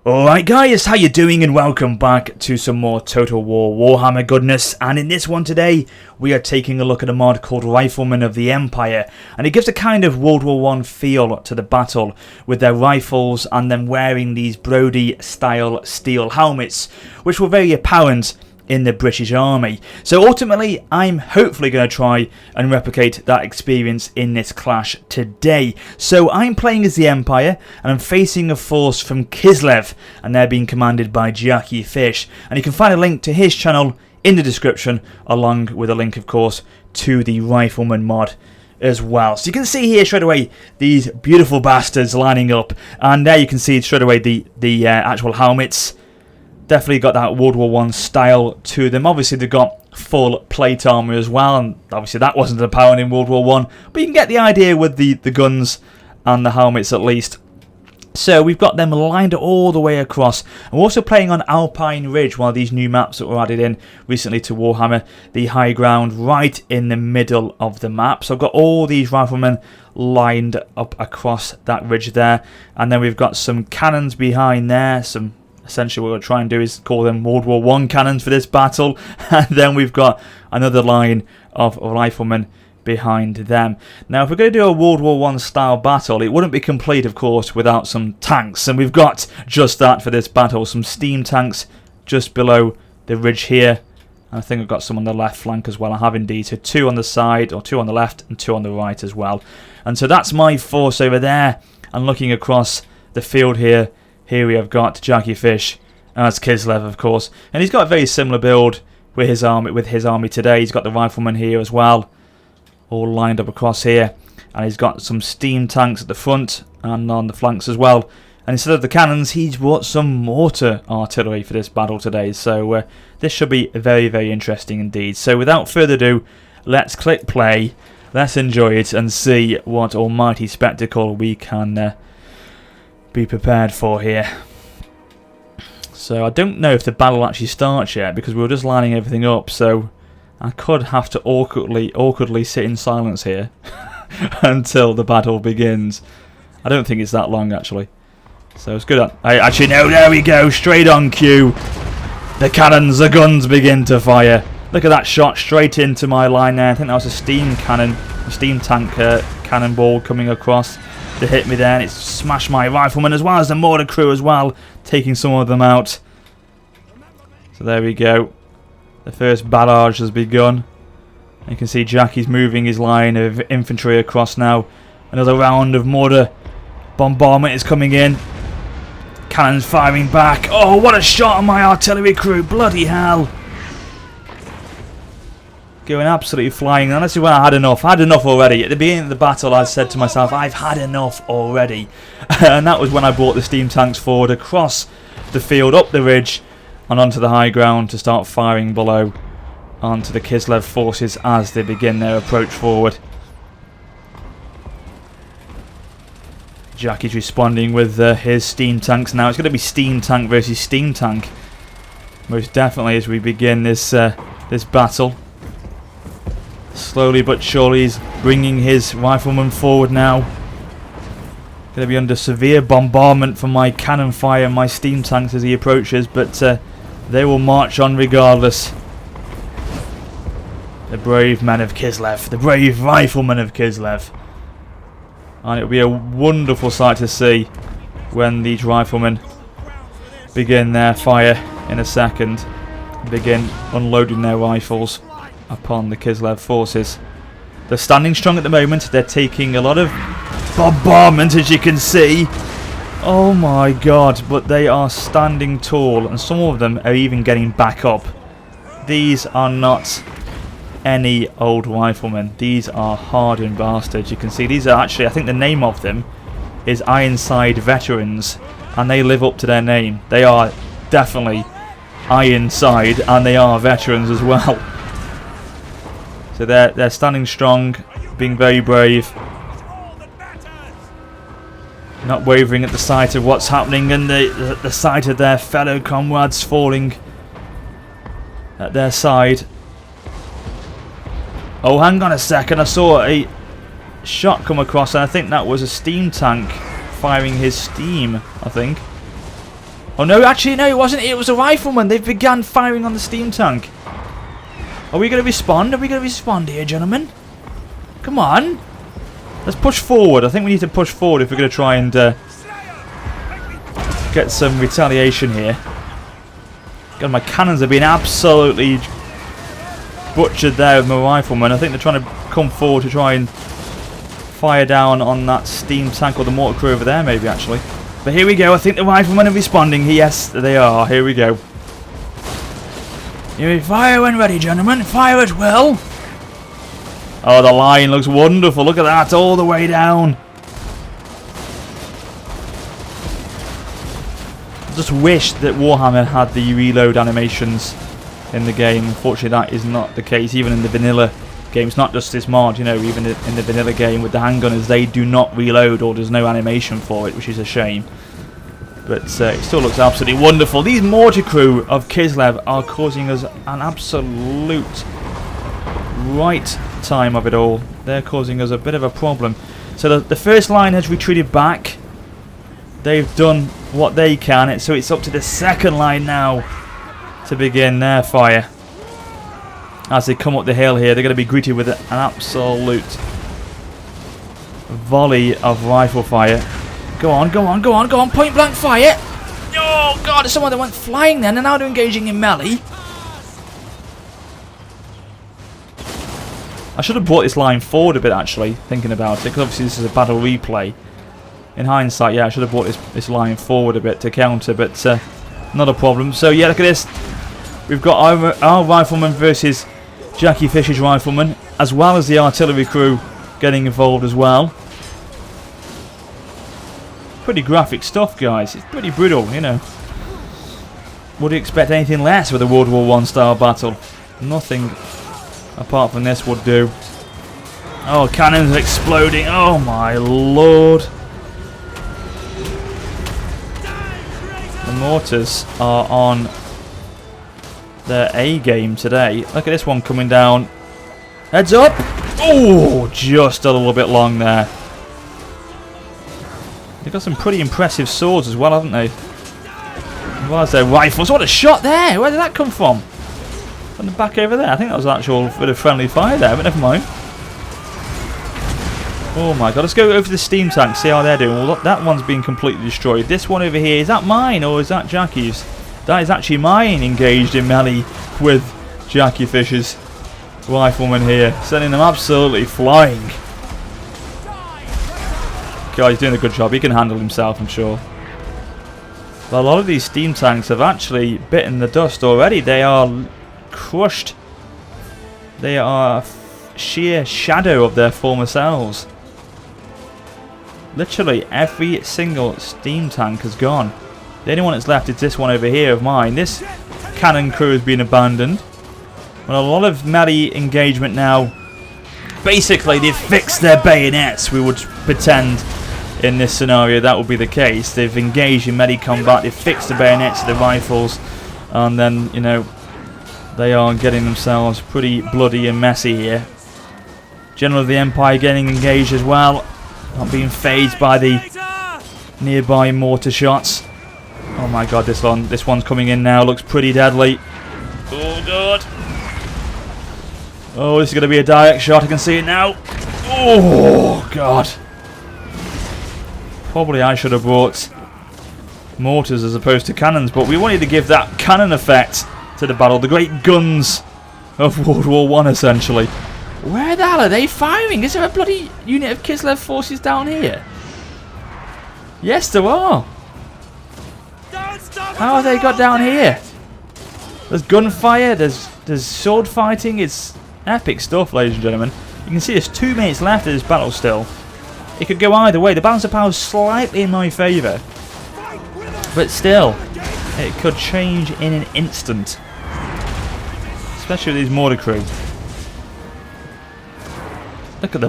Alright guys, how you doing, and welcome back to some more Total War Warhammer goodness. And in this one today, we are taking a look at a mod called Riflemen of the Empire, and it gives a kind of World War I feel to the battle, with their rifles and them wearing these Brody style steel helmets, which were very apparent in the British Army. So ultimately, I'm hopefully going to try and replicate that experience in this clash today. So I'm playing as the Empire, and I'm facing a force from Kislev, and they're being commanded by Jackie Fish. And you can find a link to his channel in the description, along with a link, of course, to the Rifleman mod as well. So you can see here straight away these beautiful bastards lining up, and there you can see straight away the actual helmets. Definitely got that World War I style to them. Obviously they've got full plate armour as well, and obviously that wasn't apparent in World War I, but you can get the idea with the guns and the helmets at least. So we've got them lined all the way across. I'm also playing on Alpine Ridge, one of these new maps that were added in recently to Warhammer, the high ground right in the middle of the map. So I've got all these riflemen lined up across that ridge there, and then we've got some cannons behind there, essentially what we're trying to do is call them World War I cannons for this battle. And then we've got another line of riflemen behind them. Now if we're going to do a World War I style battle, it wouldn't be complete of course without some tanks. And we've got just that for this battle. Some steam tanks just below the ridge here. And I think I've got some on the left flank as well. I have indeed. So 2 on the side, or 2 on the left and 2 on the right as well. And so that's my force over there. And looking across the field here, we have got Jackie Fish, and that's Kislev of course, and he's got a very similar build with his army today. He's got the riflemen here as well, all lined up across here, and he's got some steam tanks at the front and on the flanks as well. And instead of the cannons, he's brought some mortar artillery for this battle today. So this should be very, very interesting indeed. So without further ado, let's click play, let's enjoy it, and see what almighty spectacle we can be prepared for here. So I don't know if the battle actually starts yet, because we were just lining everything up, so I could have to awkwardly sit in silence here until the battle begins. I don't think it's that long actually, so it's good. Actually no, there we go, straight on cue. The cannons, the guns begin to fire. Look at that shot straight into my line there. I think that was a steam cannon, a steam tank cannonball coming across to hit me there, and it smashed my riflemen as well as the mortar crew as well, taking some of them out. So there we go. The first barrage has begun. You can see Jackie's moving his line of infantry across now. Another round of mortar bombardment is coming in. Cannons firing back. Oh, what a shot on my artillery crew. Bloody hell. Going absolutely flying, and this is when I had enough. I had enough already. At the beginning of the battle I said to myself, I've had enough already. And that was when I brought the steam tanks forward across the field, up the ridge and onto the high ground to start firing below onto the Kislev forces as they begin their approach forward. Jackie's responding with his steam tanks now. It's going to be steam tank versus steam tank, most definitely, as we begin this battle. Slowly but surely he's bringing his riflemen forward now. Going to be under severe bombardment from my cannon fire and my steam tanks as he approaches, but they will march on regardless. The brave men of Kislev, the brave riflemen of Kislev. And it'll be a wonderful sight to see when these riflemen begin their fire in a second, begin unloading their rifles upon the Kislev forces. They're standing strong at the moment. They're taking a lot of bombardment, as you can see. Oh my god, but they are standing tall, and some of them are even getting back up. These are not any old riflemen. These are hardened bastards. You can see these are actually, I think the name of them is Ironside Veterans, and they live up to their name. They are definitely Ironside, and they are veterans as well. So they're standing strong, being very brave, not wavering at the sight of what's happening, and the sight of their fellow comrades falling at their side. Oh, hang on a second, I saw a shot come across, and I think that was a steam tank firing his steam, I think. Oh no, actually no, it wasn't. It was a rifleman. They've begun firing on the steam tank. Are we going to respond? Are we going to respond here, gentlemen? Come on. Let's push forward. I think we need to push forward if we're going to try and get some retaliation here. God, my cannons have been absolutely butchered there with my riflemen. I think they're trying to come forward to try and fire down on that steam tank or the mortar crew over there, maybe, actually. But here we go. I think the riflemen are responding. Yes, they are. Here we go. You fire when ready, gentlemen. Fire at will. Oh, the line looks wonderful. Look at that, all the way down. Just wish that Warhammer had the reload animations in the game. Unfortunately, that is not the case. Even in the vanilla game, it's not just this mod. You know, even in the vanilla game with the handgunners, they do not reload, or there's no animation for it, which is a shame. But it still looks absolutely wonderful. These mortar crew of Kislev are causing us an absolute right time of it all. They're causing us a bit of a problem. So the first line has retreated back. They've done what they can. So it's up to the second line now to begin their fire. As they come up the hill here, they're going to be greeted with an absolute volley of rifle fire. Go on, go on, go on, go on. Point blank fire. Oh, God, there's someone that went flying then, and now they're engaging in melee. I should have brought this line forward a bit, actually, thinking about it, because obviously this is a battle replay. In hindsight, yeah, I should have brought this line forward a bit to counter, but not a problem. So, yeah, look at this. We've got our rifleman versus Jackie Fisher's rifleman, as well as the artillery crew getting involved as well. Pretty graphic stuff, guys. It's pretty brutal, you know. Would you expect anything less with a World War I style battle? Nothing apart from this would do. Oh, cannons are exploding. Oh, my lord. The mortars are on their A game today. Look at this one coming down. Heads up. Oh, just a little bit long there. They've got some pretty impressive swords as well, haven't they? As well as their rifles. What a shot there! Where did that come from? From the back over there. I think that was an actual bit of friendly fire there, but never mind. Oh my god, let's go over to the steam tank, see how they're doing. Well, look, that one's been completely destroyed. This one over here, is that mine or is that Jackie's? That is actually mine, engaged in melee with Jackie Fisher's rifleman here, sending them absolutely flying. God, he's doing a good job. He can handle himself, I'm sure. But a lot of these steam tanks have actually bitten the dust already. They are crushed. They are a sheer shadow of their former selves. Literally every single steam tank has gone. The only one that's left is this one over here of mine. This cannon crew has been abandoned. Well, a lot of melee engagement now. Basically, they've fixed their bayonets, we would pretend. In this scenario, that would be the case. They've engaged in melee combat, they've fixed the bayonets of the rifles, and then, you know, they are getting themselves pretty bloody and messy here. General of the Empire getting engaged as well, not being phased by the nearby mortar shots. Oh my god, this one's coming in now, looks pretty deadly. Oh god. Oh, this is going to be a direct shot, I can see it now. Oh god. Probably I should have brought mortars as opposed to cannons, but we wanted to give that cannon effect to the battle. The great guns of World War I, essentially. Where the hell are they firing? Is there a bloody unit of Kislev forces down here? Yes, there are. How have they got down here? There's gunfire, there's sword fighting. It's epic stuff, ladies and gentlemen. You can see there's 2 minutes left of this battle still. It could go either way. The balance of power is slightly in my favour. But still, it could change in an instant. Especially with these mortar crew. Look at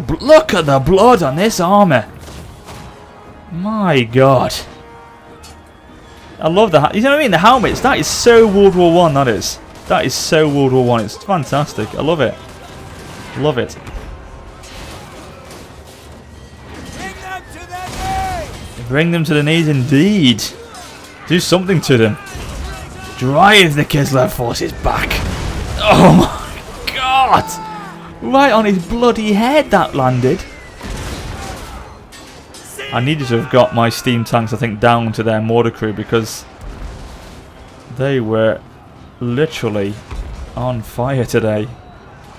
the blood on this armour. My god. I love the, you know what I mean? The helmets, that is so World War I, that is. That is so World War I. It's fantastic. I love it. Love it. Bring them to the knees indeed. Do something to them. Drive the Kislev forces back. Oh my god! Right on his bloody head that landed. I needed to have got my steam tanks, I think, down to their mortar crew because they were literally on fire today.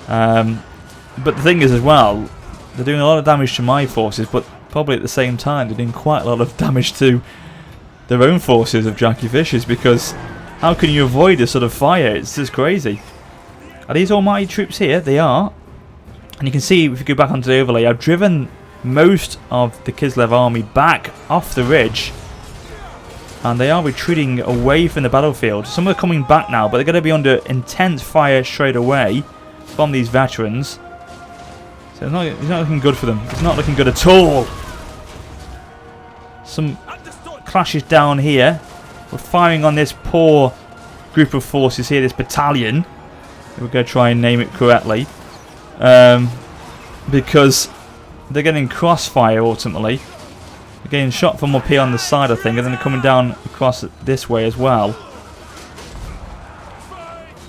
But the thing is as well, they're doing a lot of damage to my forces, but probably at the same time they're doing quite a lot of damage to their own forces of Jackie Fishers, because how can you avoid this sort of fire? It's just crazy. Are these almighty troops here? They are. And you can see, if you go back onto the overlay, I've driven most of the Kislev army back off the ridge, and they are retreating away from the battlefield. Some are coming back now, but they're going to be under intense fire straight away from these veterans. So it's not looking good for them. It's not looking good at all. Some clashes down here. We're firing on this poor group of forces here, this battalion. We're going to try and name it correctly. Because they're getting crossfire ultimately. They're getting shot from up here on the side, I think, and then they're coming down across this way as well.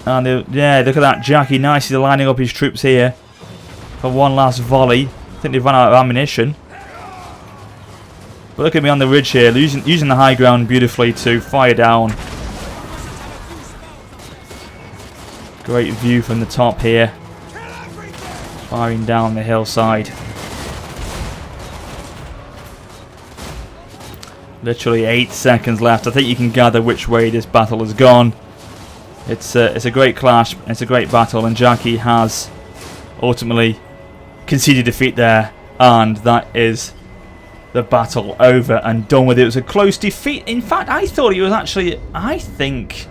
And yeah, look at that. Jackie nicely lining up his troops here for one last volley. I think they've run out of ammunition. But look at me on the ridge here, using the high ground beautifully to fire down. Great view from the top here. Firing down the hillside. Literally 8 seconds left. I think you can gather which way this battle has gone. It's a great clash. It's a great battle, and Jackie has ultimately conceded defeat there, and that is the battle over and done with. It was a close defeat. In fact, I thought it was actually. I think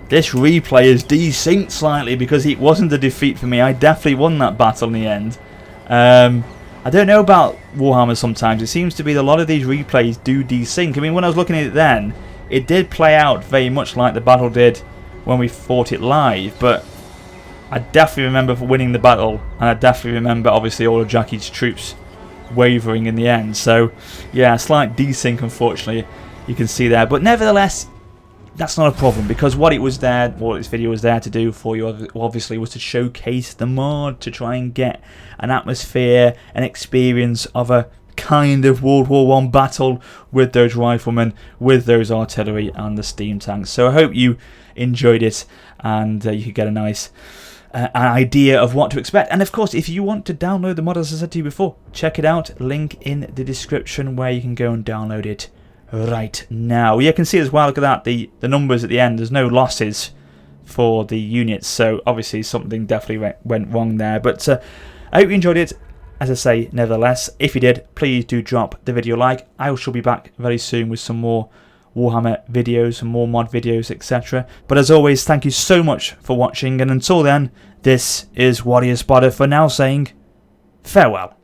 this replay is desynced slightly because it wasn't a defeat for me. I definitely won that battle in the end. I don't know about Warhammer sometimes. It seems to be that a lot of these replays do desync. I mean, when I was looking at it then, it did play out very much like the battle did when we fought it live, but I definitely remember winning the battle, and I definitely remember, obviously, all of Jackie's troops wavering in the end. So, yeah, slight desync, unfortunately, you can see there. But nevertheless, that's not a problem, because what this video was there to do for you, obviously, was to showcase the mod, to try and get an atmosphere, an experience of a kind of World War I battle with those riflemen, with those artillery and the steam tanks. So I hope you enjoyed it, and you could get a nice an idea of what to expect. And of course, if you want to download the mod, as I said to you before, check it out. Link in the description where you can go and download it right now. You can see as well, look at that, the numbers at the end. There's no losses for the units, so obviously something definitely went wrong there. But I hope you enjoyed it. As I say, nevertheless, if you did, please do drop the video a like. I shall be back very soon with some more Warhammer videos, some more mod videos, etc. But as always, thank you so much for watching, and until then, this is Warrior Spotter for now saying farewell.